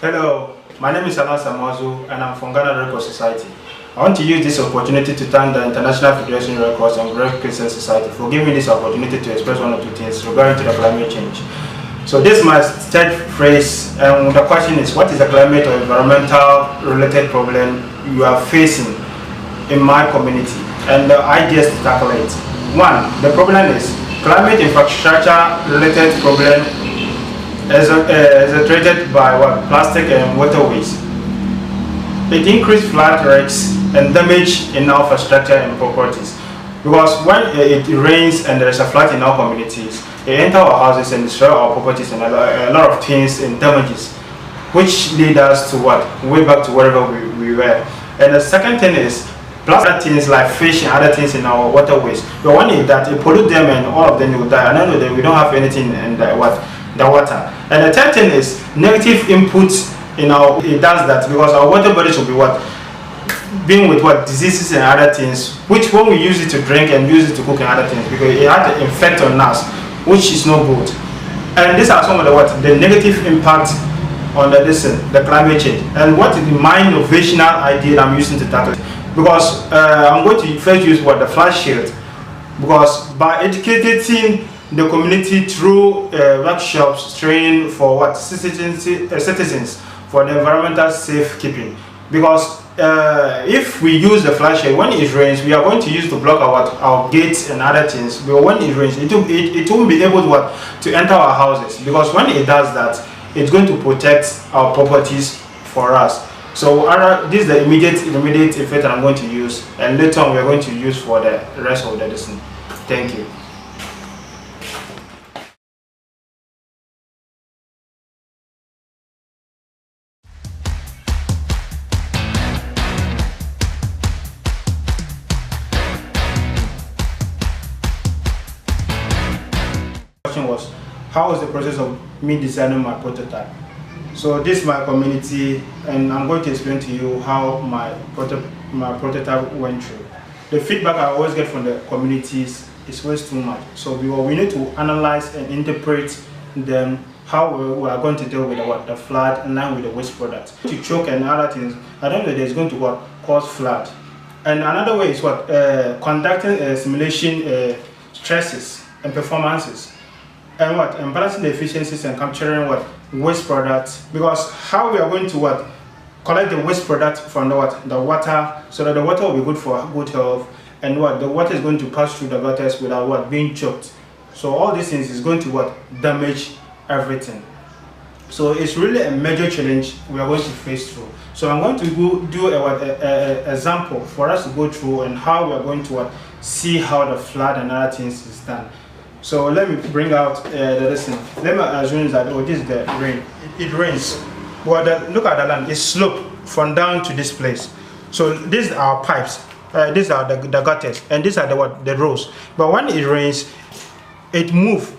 Hello, my name is Alhassan Muhazu and I'm from Ghana Record Society. I want to use this opportunity to thank the International Federation of Records and Great Christian Society for giving me this opportunity to express one or two things regarding to the climate change. So this is my third phrase, and the question is, what is the climate or environmental related problem you are facing in my community, and the ideas to tackle it? One, the problem is climate infrastructure related problem is treated by plastic and waterways. It increased flood rates and damage in our infrastructure and properties, because when it rains and there is a flood in our communities, it enter our houses and destroy our properties and a lot of things and damages, which lead us to way back to wherever we were. And the second thing is plus other things like fish and other things in our waterways. But one is that it pollute them and all of them will die, and then we don't have anything in the water. And the third thing is negative input in it does that because our water bodies will be being with diseases and other things, which when we use it to drink and use it to cook and other things, because it has an effect on us, which is no good. And these are some of the negative impact on the climate change. And what is my innovational idea that I'm using to tackle it? Because I'm going to first use the flood shield, because by educating the community through workshops, training for citizens for the environmental safekeeping. Because if we use the flood shield when it rains, we are going to use to block our gates and other things. But when it rains, it won't be able to enter our houses, because when it does that, it's going to protect our properties for us. So this is the immediate effect that I'm going to use, and later on we are going to use for the rest of the lesson. Thank you. Was how was the process of me designing my prototype. So this is my community, and I'm going to explain to you how my prototype went through. The feedback I always get from the communities is always too much, so we need to analyze and interpret them, how we are going to deal with the flood in line with the waste product. To choke and other things, I don't know that it's going to cause flood. And another way is conducting simulation stresses and performances, and balancing the efficiencies and capturing waste products, because how we are going to collect the waste product from the water, so that the water will be good for good health, and the water is going to pass through the gutters without being choked. So all these things is going to damage everything. So it's really a major challenge we are going to face through. So I'm going to do a example for us to go through, and how we are going to see how the flood and other things is done. So let me bring out the lesson. Let me assume that this is the rain. It rains. Look at the land. It's sloped from down to this place. So these are our pipes. These are the gutters, and these are the rows. But when it rains, it moves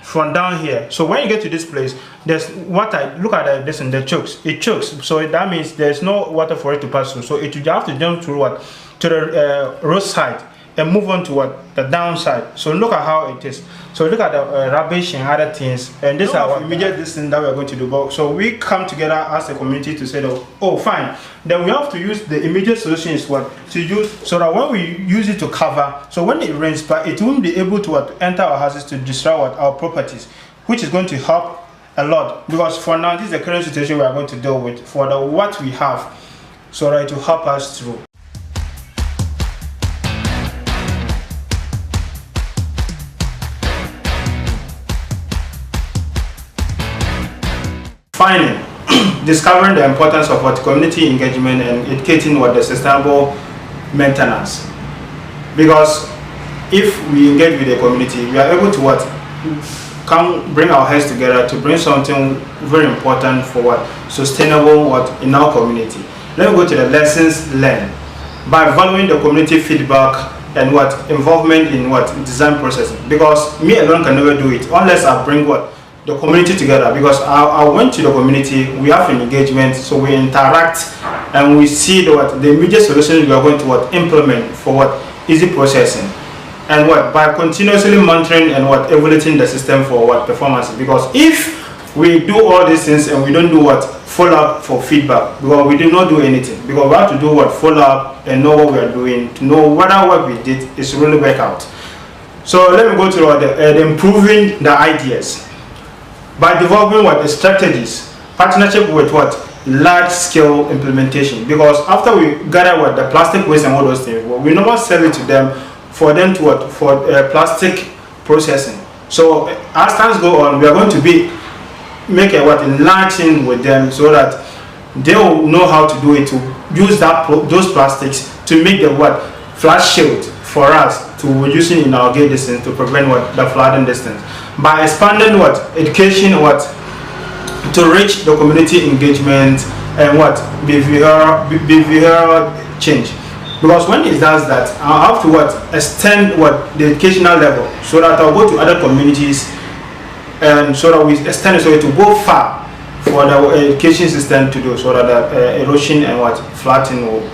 from down here. So when you get to this place, there's water. Look at this, and the chokes. It chokes. So that means there's no water for it to pass through. So it will have to jump through to the roadside and move on to the downside. So look at how it is. So look at the rubbish and other things, and this is our immediate thing that we are going to do. So we come together as a community to say, oh fine, then we have to use the immediate solution is to use, so that when we use it to cover, so when it rains, but it won't be able to enter our houses to destroy our properties, which is going to help a lot, because for now this is the current situation we are going to deal with for what we have, so that it will help us through. Finally, discovering the importance of community engagement and educating the sustainable maintenance. Because if we engage with the community, we are able to bring our heads together to bring something very important for sustainable in our community. Let me go to the lessons learned. By valuing the community feedback and involvement in design processing. Because me alone can never do it unless I bring the community together, because I went to the community, we have an engagement, so we interact and we see the immediate solutions we are going to implement for easy processing, and by continuously monitoring and evaluating the system for performance. Because if we do all these things and we don't do follow up for feedback, because we did not do anything, because we have to do what, follow up and know what we are doing, to know whether what we did is really work out. So let me go to the improving the ideas by developing what the strategies, partnership with what, large scale implementation, because after we gather what the plastic waste and all those things, well, we never sell it to them for them to what, for plastic processing. So as times go on, we are going to be make a what, enlarging with them, so that they will know how to do it, to use that those plastics to make the what, flood shield for us to using in our gate distance to prevent what, the flooding distance, by expanding what, education, what, to reach the community engagement and what, behavioral change. Because when it does that, I have to what, extend what, the educational level, so that I'll go to other communities, and so that we extend it so to go far for the education system to do, so that the erosion and what, flooding will